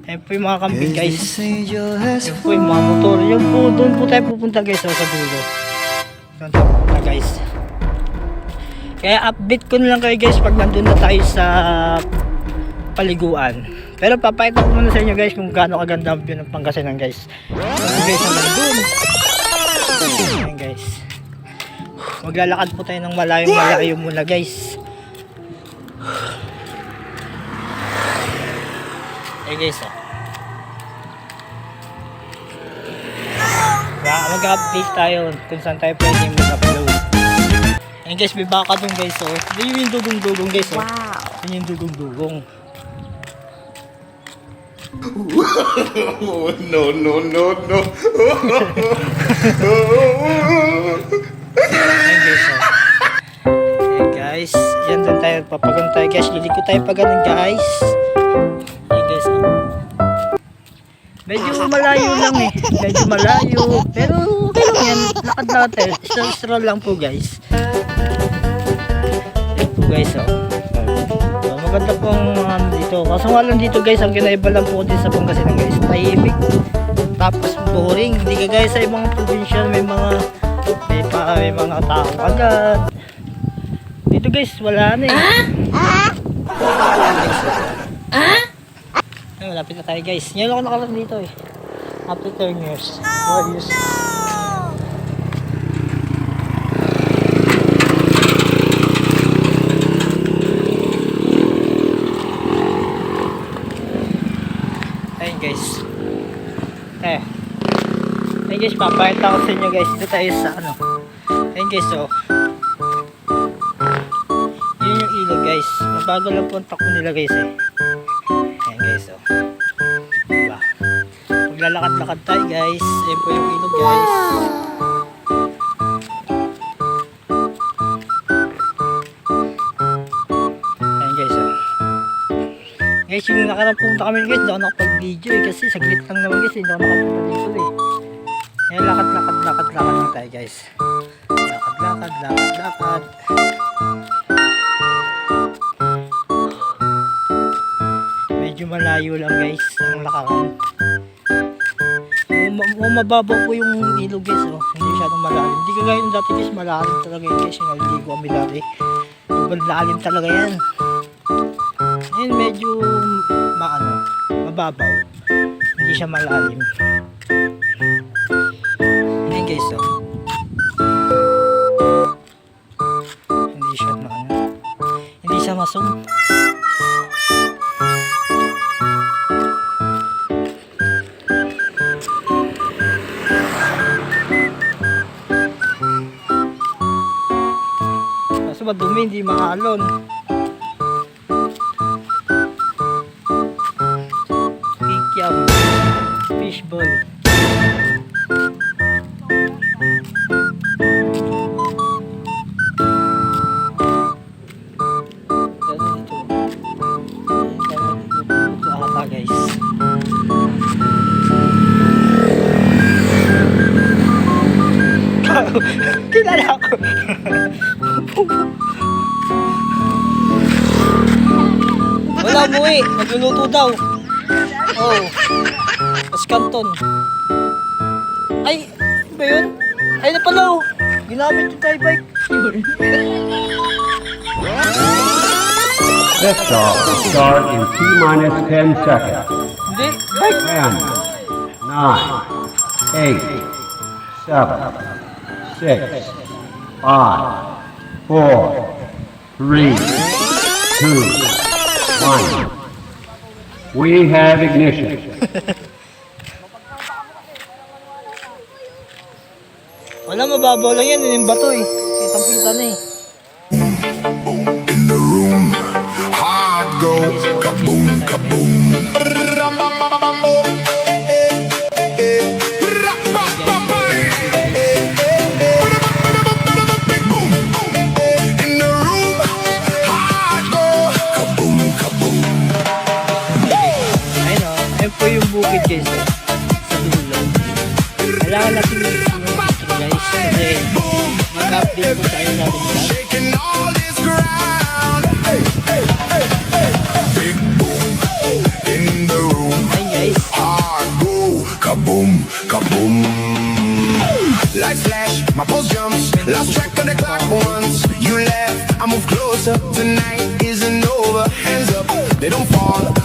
Ayan po yung mga camping guys. Ayan po yung mga motor. Yung po, doon po tayo pupunta guys sa dulo. Doon tayo pupunta guys. Kaya update ko na lang kayo guys pag nandun na tayo sa paliguan. Pero papakita ko muna sa inyo guys kung gaano kaganda ang view ng Pangasinan guys. Ayan guys, hanggang doon. Ayan guys. Maglalakad po tayo ng malayo muna guys. Ayan guys mag-update tayo kung saan tayo pwede mag-upload. Ayan guys, may baka dun guys. So, yun yung dugong-dugong guys. So. Wow! Yun yung dugong-dugong. No, no, no, no. Ayan guys. So. Ayan guys. Yan dun tayo. Papagan tayo guys. Liliko tayo pa ganun guys. Ayan guys. So. Medyo malayo lang eh. Medyo malayo. Pero okay lang yan. Lakad natin. Stroll lang po guys. Ayan po guys. So. Maganda pong dito. Kaso nga lang dito guys, ang kinaiba lang po din sa Pangasinan guys. Tahimik. Tapos boring. Hindi ka guys sa ibang probinsya may mga tao agad. Dito guys, wala na eh. Ay, malapit na tayo guys. Ngayon ako nakarating dito eh. After 10 years. 4 years. Ayun guys. Ayun guys, papakita ko sa inyo guys. Dito tayo sa ano. Ayun guys, so. Yun yung ilog guys. Mabagal lang po ang takbo nila guys eh. Ayun guys, so. Diba? Maglalakad-lakad tayo guys. Ayun po yung ilog guys. Ayun guys, so. Guys, yung nakarang punta kami guys, hindi ako nakapag-video eh. Kasi saglit lang naman guys, hindi ako nakapunta dito eh. Ayan, lakad lang tayo guys. Lakad. Medyo malayo lang guys ang lakaran. Mababaw po yung ilog guys, oh. Hindi masyadong malalim. Hindi kagaya yung dati guys, malalim talaga yun guys. Yung naligo kami dati. Malalim talaga yan. Ayan, medyo mababaw. Hindi siya malalim. Ayan guys, oh. Hindi siya masum. Kaso madumi, hindi mahalon. Fishball. Guys. Kilala ako. Wala umuwi, nagluluto daw. Oh. Canton. Ay, ba yun? Ay na pala oh. Ginamit yung tayo bike. Lift off will start in T-minus 10 seconds. Hindi, bike. 10, 9, 8, 7, 6, 5, 4, 3, 2, 1. We have ignition. Wala, mababaw lang yan. Yung bato eh. Kitang-kita na eh. In the room, hard go, kaboom, kaboom. Ayun po yung bukid guys eh. Sa dulo. Kailangan natin yung guys. Kasi mag-update po tayo natin dyan. Ayun guys. they don't fall.